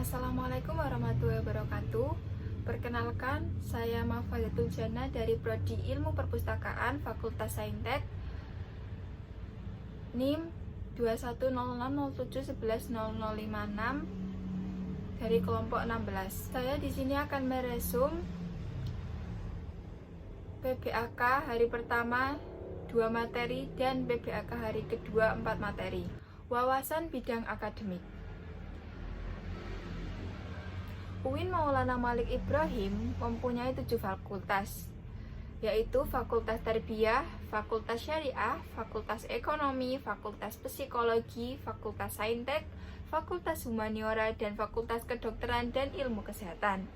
Assalamualaikum warahmatullahi wabarakatuh. Perkenalkan, saya Mafadatul Jana dari Prodi Ilmu Perpustakaan Fakultas Saintek, NIM 210607110056 dari kelompok 16. Saya di sini akan meresum PBAK hari pertama 2 materi dan PBAK hari kedua 4 materi. Wawasan bidang akademik. UIN Maulana Malik Ibrahim mempunyai 7 fakultas, yaitu Fakultas Tarbiyah, Fakultas Syariah, Fakultas Ekonomi, Fakultas Psikologi, Fakultas Saintek, Fakultas Humaniora, dan Fakultas Kedokteran dan Ilmu Kesehatan.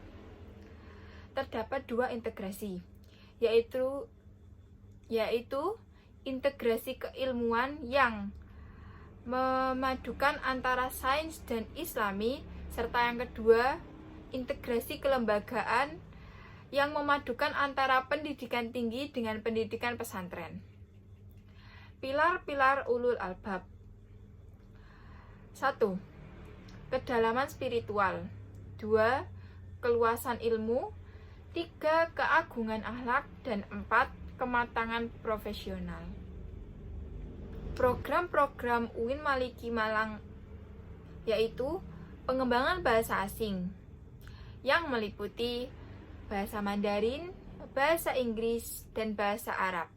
Terdapat 2 integrasi, yaitu integrasi keilmuan yang memadukan antara sains dan islami, serta yang kedua integrasi kelembagaan yang memadukan antara pendidikan tinggi dengan pendidikan pesantren. Pilar-pilar ulul albab. 1. Kedalaman spiritual. 2. Keluasan ilmu. 3. Keagungan akhlak. Dan 4. Kematangan profesional. Program-program UIN Maliki Malang yaitu pengembangan bahasa asing yang meliputi bahasa Mandarin, bahasa Inggris, dan bahasa Arab.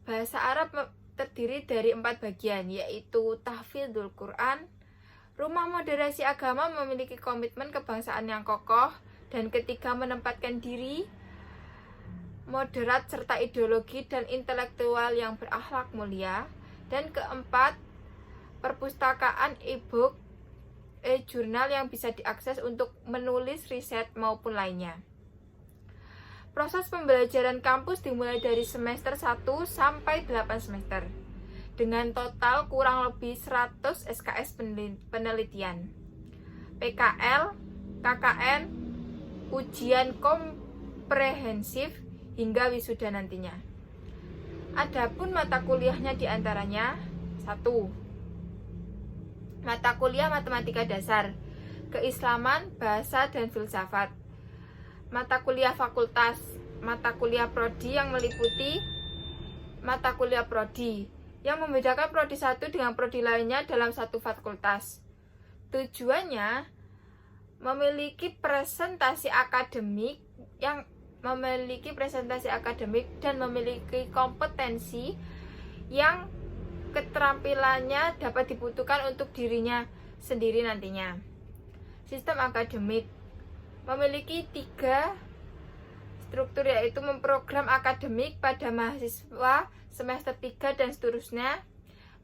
Bahasa Arab terdiri dari 4 bagian, yaitu tahfidzul Quran. Rumah Moderasi Agama memiliki komitmen kebangsaan yang kokoh, dan ketiga menempatkan diri moderat serta ideologi dan intelektual yang berakhlak mulia. Dan keempat, perpustakaan e-book jurnal yang bisa diakses untuk menulis riset maupun lainnya. Proses pembelajaran kampus dimulai dari semester 1 sampai 8 semester dengan total kurang lebih 100 SKS penelitian, PKL, KKN, ujian komprehensif hingga wisuda nantinya. Adapun mata kuliahnya diantaranya 1. Mata kuliah Matematika Dasar, Keislaman, Bahasa, dan Filsafat. Mata kuliah fakultas, mata kuliah prodi yang meliputi mata kuliah prodi yang membedakan prodi satu dengan prodi lainnya dalam satu fakultas. Tujuannya memiliki presentasi akademik dan memiliki kompetensi yang keterampilannya dapat dibutuhkan untuk dirinya sendiri nantinya. Sistem akademik memiliki 3 struktur, yaitu memprogram akademik pada mahasiswa semester 3 dan seterusnya.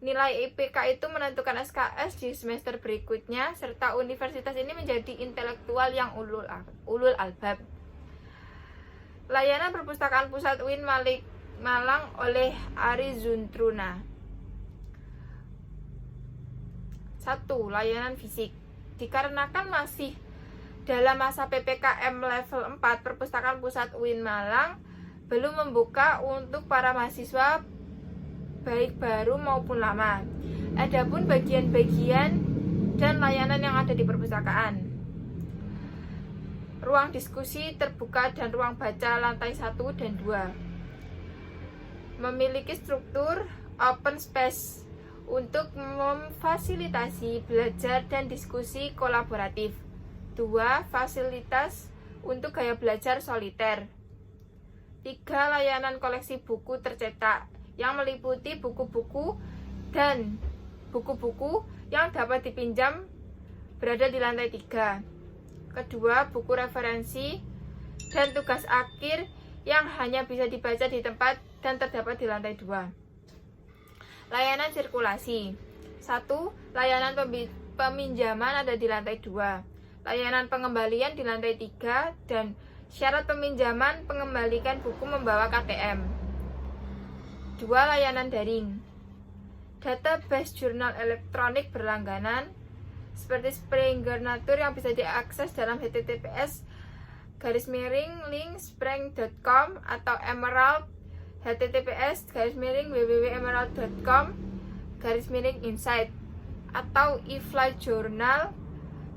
Nilai IPK itu menentukan SKS di semester berikutnya, serta universitas ini menjadi intelektual yang ulul albab. Layanan perpustakaan pusat UIN Malik Malang oleh Ari Zuntruna. 1. Layanan fisik. Dikarenakan masih dalam masa PPKM level 4, perpustakaan pusat UIN Malang belum membuka untuk para mahasiswa baik baru maupun lama. Adapun bagian-bagian dan layanan yang ada di perpustakaan: ruang diskusi terbuka dan ruang baca lantai 1 dan 2. Memiliki struktur open space untuk memfasilitasi belajar dan diskusi kolaboratif. 2. Fasilitas untuk gaya belajar soliter. 3. Layanan koleksi buku tercetak yang meliputi buku-buku dan buku-buku yang dapat dipinjam berada di lantai 3. Kedua, buku referensi dan tugas akhir yang hanya bisa dibaca di tempat dan terdapat di lantai 2. Layanan sirkulasi. 1. Layanan peminjaman ada di lantai 2. Layanan pengembalian di lantai 3. Dan syarat peminjaman pengembalikan buku membawa KTM. 2. Layanan daring. Database jurnal elektronik berlangganan seperti Springer Nature yang bisa diakses dalam https://link.spreng.com atau Emerald https://www.emerald.com/insight atau e-flight journal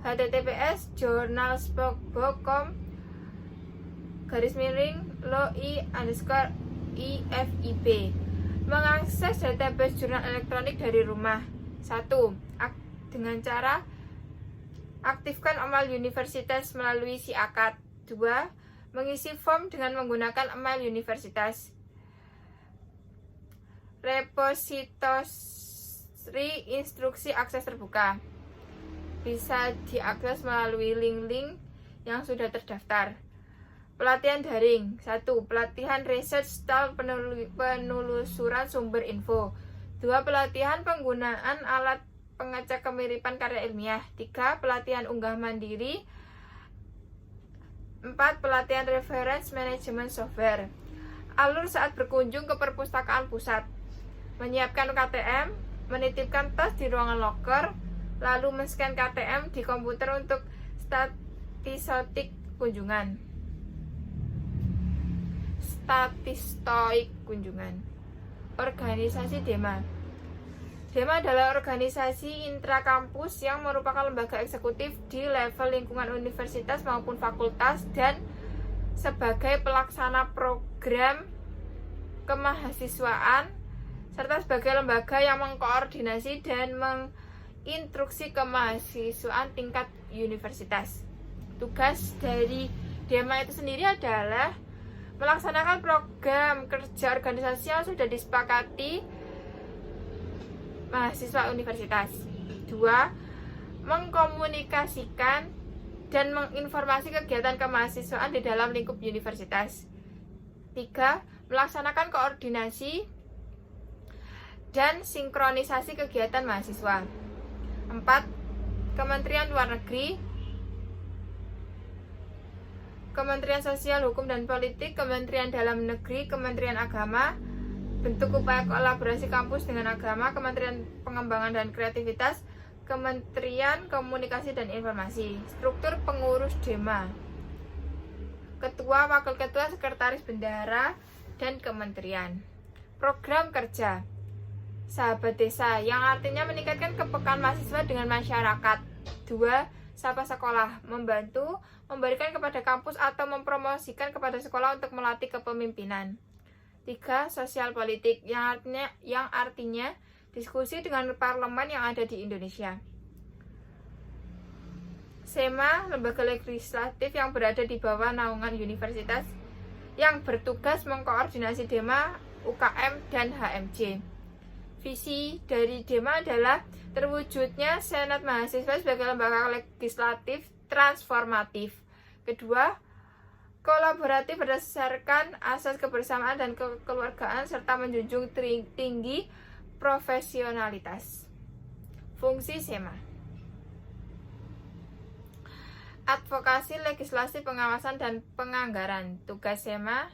https://loi_ifib. Mengakses database jurnal elektronik dari rumah. 1. Dengan cara aktifkan email universitas melalui si akad. 2. Mengisi form dengan menggunakan email universitas. Repositori instruksi akses terbuka bisa diakses melalui link-link yang sudah terdaftar. Pelatihan daring. 1. Pelatihan research style penelusuran sumber info. 2. Pelatihan penggunaan alat pengecek kemiripan karya ilmiah. 3. Pelatihan unggah mandiri. 4. Pelatihan reference management software. Alur saat berkunjung ke perpustakaan pusat. Menyiapkan KTM, menitipkan tas di ruangan loker, lalu men-scan KTM di komputer untuk statistik kunjungan. Organisasi DEMA. DEMA adalah organisasi intrakampus yang merupakan lembaga eksekutif di level lingkungan universitas maupun fakultas dan sebagai pelaksana program kemahasiswaan serta sebagai lembaga yang mengkoordinasi dan menginstruksi kemahasiswaan tingkat universitas. Tugas dari DEMA itu sendiri adalah melaksanakan program kerja organisasi yang sudah disepakati mahasiswa universitas. 2. Mengkomunikasikan dan menginformasi kegiatan kemahasiswaan di dalam lingkup universitas. 3. Melaksanakan koordinasi dan sinkronisasi kegiatan mahasiswa. 4. Kementerian Luar Negeri, Kementerian Sosial, Hukum dan Politik, Kementerian Dalam Negeri, Kementerian Agama, bentuk upaya kolaborasi kampus dengan agama, Kementerian Pengembangan dan Kreativitas, Kementerian Komunikasi dan Informasi. Struktur pengurus DEMA: Ketua, Wakil Ketua, Sekretaris Bendahara, dan Kementerian. Program kerja Sahabat Desa, yang artinya meningkatkan kepekaan mahasiswa dengan masyarakat. 2. Sapa Sekolah, membantu memberikan kepada kampus atau mempromosikan kepada sekolah untuk melatih kepemimpinan. 3. Sosial politik, yang artinya diskusi dengan parlemen yang ada di Indonesia. SEMA, lembaga legislatif yang berada di bawah naungan universitas yang bertugas mengkoordinasi DEMA, UKM, dan HMJ. Visi dari DEMA adalah terwujudnya Senat Mahasiswa sebagai lembaga legislatif transformatif. Kedua, kolaboratif berdasarkan asas kebersamaan dan kekeluargaan serta menjunjung tinggi profesionalitas. Fungsi SEMA: advokasi, legislasi, pengawasan, dan penganggaran. Tugas SEMA: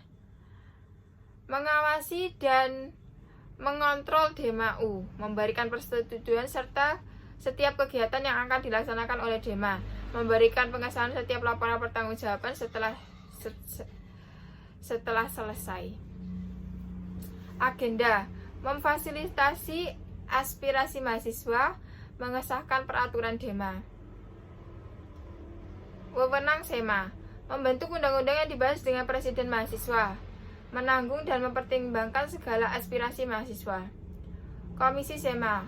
mengawasi dan mengontrol DEMA-U, memberikan persetujuan serta setiap kegiatan yang akan dilaksanakan oleh DEMA, memberikan pengesahan setiap laporan pertanggungjawaban setelah selesai. Agenda: memfasilitasi aspirasi mahasiswa, mengesahkan peraturan DEMA. Wewenang SEMA: membentuk undang-undang yang dibahas dengan presiden mahasiswa, menanggung dan mempertimbangkan segala aspirasi mahasiswa. Komisi SEMA: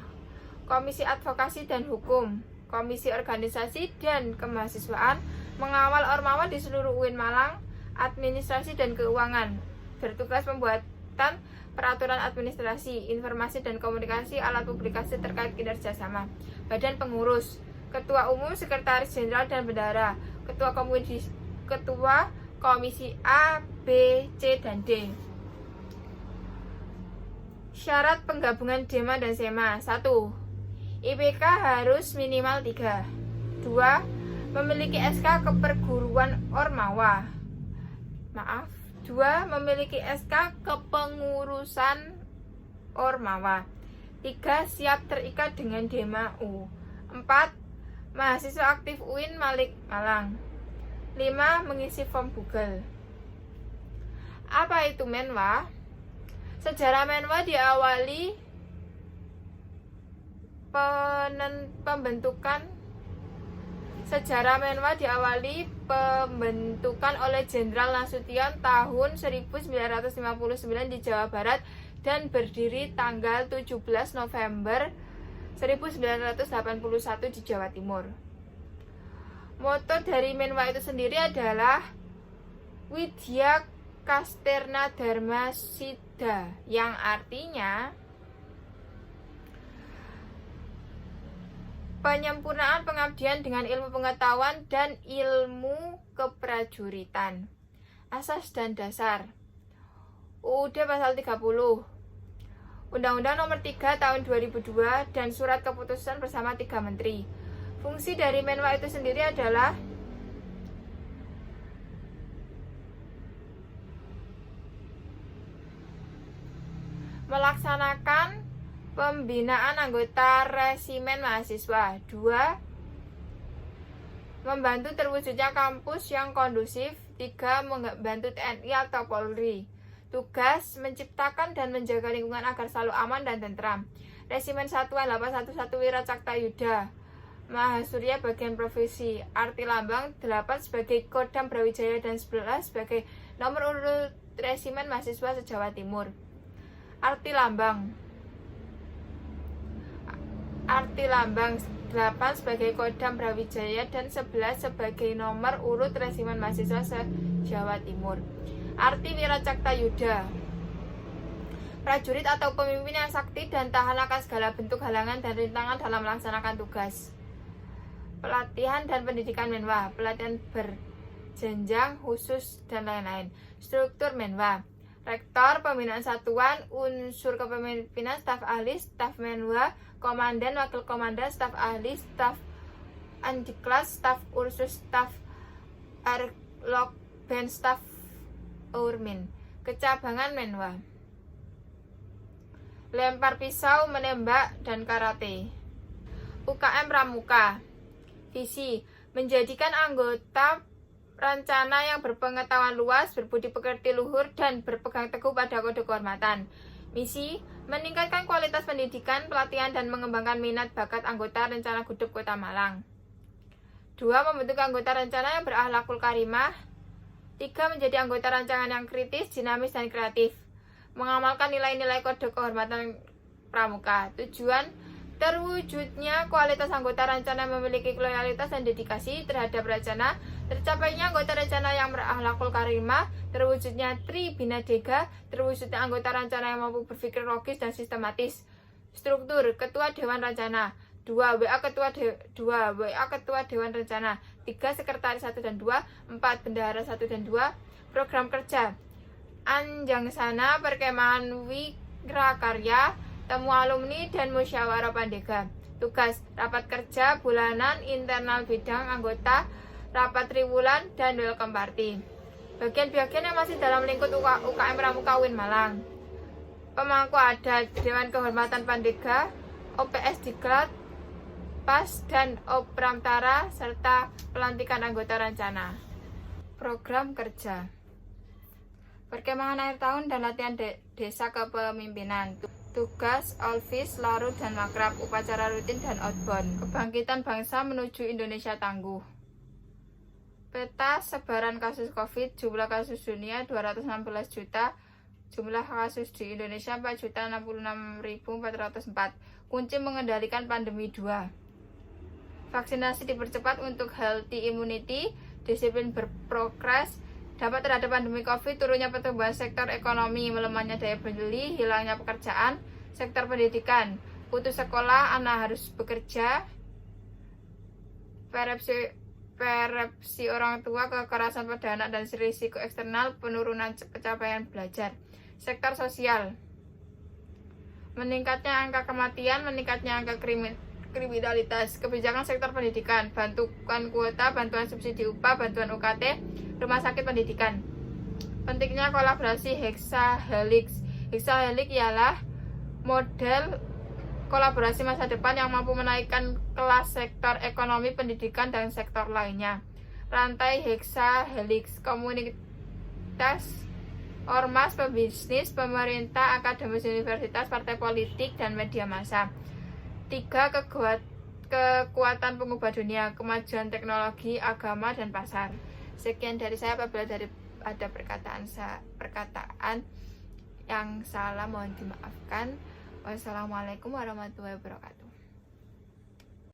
Komisi Advokasi dan Hukum, Komisi Organisasi dan Kemahasiswaan, mengawal Ormawa di seluruh UIN Malang, administrasi dan keuangan, bertugas pembuatan peraturan administrasi, informasi dan komunikasi, alat publikasi terkait kinerja SEMA. Badan pengurus: Ketua Umum, Sekretaris Jenderal dan Bendahara, Ketua Komisi A, B, C, dan D. Syarat penggabungan DEMA dan SEMA: 1. IPK harus minimal 3. 2. Memiliki SK keperguruan Ormawa. 2. Memiliki SK kepengurusan Ormawa. 3. Siap terikat dengan DEMA-U. 4. Mahasiswa aktif UIN Malang. 5. Mengisi form Google. Apa itu Menwa? Sejarah Menwa diawali pembentukan Sejarah Menwa diawali pembentukan oleh Jenderal Nasution tahun 1959 di Jawa Barat dan berdiri tanggal 17 November 1981 di Jawa Timur. Moto dari Menwa itu sendiri adalah Widya Kasterna Dharma Siddha, yang artinya penyempurnaan pengabdian dengan ilmu pengetahuan dan ilmu keprajuritan. Asas dan dasar. UUD pasal 30. Undang-Undang Nomor 3 Tahun 2002 dan surat keputusan bersama 3 menteri. Fungsi dari Menwa itu sendiri adalah melaksanakan pembinaan anggota resimen mahasiswa. 2. Membantu terwujudnya kampus yang kondusif. 3. Membantu TNI atau Polri. Tugas menciptakan dan menjaga lingkungan agar selalu aman dan tentram. Resimen Satuan 811 Wiracakta Yuda Mahasurya bagian profesi. Arti lambang 8 sebagai Kodam Brawijaya dan 11 sebagai nomor urut resimen mahasiswa se-Jawa Timur. Arti lambang 8 sebagai Kodam Brawijaya dan 11 sebagai nomor urut resimen mahasiswa se-Jawa Timur. Arti Wiracakta Yuda, prajurit atau pemimpin yang sakti dan tahan akan segala bentuk halangan dan rintangan dalam melaksanakan tugas. Pelatihan dan pendidikan Menwa, pelatihan berjenjang khusus dan lain-lain. Struktur Menwa: Rektor, pembinaan satuan, unsur kepemimpinan, staf ahli, staf Menwa, komandan, wakil komandan, staf ahli, staf Andiklas, staf Ursus, staf Arlok, Ben, staf Urmin. Kecabangan Menwa: lempar pisau, menembak, dan karate. UKM Pramuka. Visi: menjadikan anggota rencana yang berpengetahuan luas, berbudi pekerti luhur, dan berpegang teguh pada kode kehormatan. Misi: meningkatkan kualitas pendidikan, pelatihan, dan mengembangkan minat bakat anggota rencana Gudep Kota Malang. 2. Membentuk anggota rencana yang berakhlakul karimah. 3. Menjadi anggota rancangan yang kritis, dinamis, dan kreatif. Mengamalkan nilai-nilai kode kehormatan Pramuka. Tujuan terwujudnya kualitas anggota rencana memiliki loyalitas dan dedikasi terhadap rencana, tercapainya anggota rencana yang berakhlakul karimah, terwujudnya Tri Binadega, terwujudnya anggota rencana yang mampu berpikir logis dan sistematis. Struktur: Ketua Dewan Rencana, 2. WA Ketua Dewan Rencana, 3. Sekretaris 1 dan 2, 4. Bendahara 1 dan 2. Program kerja: Anjangsana, Perkemahan Wirakarya, temu alumni, dan musyawarah pandega. Tugas: rapat kerja bulanan, internal bidang anggota, rapat triwulan, dan welcome party. Bagian-bagian yang masih dalam lingkup UKM Pramuka UIN Malang: pemangku adat, Dewan Kehormatan Pandega, OPS Diklat, PAS, dan Opramtara, serta pelantikan anggota rencana. Program kerja: perkemahan akhir tahun dan latihan desa kepemimpinan. Tugas: Olvis, Larut, dan Makrab, upacara rutin dan outbound. Kebangkitan bangsa menuju Indonesia tangguh. Peta sebaran kasus COVID, jumlah kasus dunia 216 juta, jumlah kasus di Indonesia 4.066.404. Kunci mengendalikan pandemi 2. Vaksinasi dipercepat untuk healthy immunity, disiplin berprogres, dampak terhadap pandemi COVID, turunnya pertumbuhan sektor ekonomi, melemahnya daya beli, hilangnya pekerjaan. Sektor pendidikan: putus sekolah, anak harus bekerja, perepsi orang tua, kekerasan pada anak, dan risiko eksternal, penurunan pencapaian belajar. Sektor sosial: meningkatnya angka kematian, meningkatnya angka kriminalitas. Kebijakan sektor pendidikan: bantuan kuota, bantuan subsidi upah, bantuan UKT, rumah sakit pendidikan. Pentingnya kolaborasi hexahelix. Hexahelix ialah model kolaborasi masa depan yang mampu menaikkan kelas sektor ekonomi, pendidikan, dan sektor lainnya. Rantai hexahelix: komunitas, ormas, pebisnis, pemerintah, akademis universitas, partai politik, dan media massa. 3. kekuatan pengubah dunia, kemajuan teknologi, agama, dan pasar. Sekian dari saya. Apabila ada perkataan yang salah mohon dimaafkan. Wassalamualaikum warahmatullahi wabarakatuh.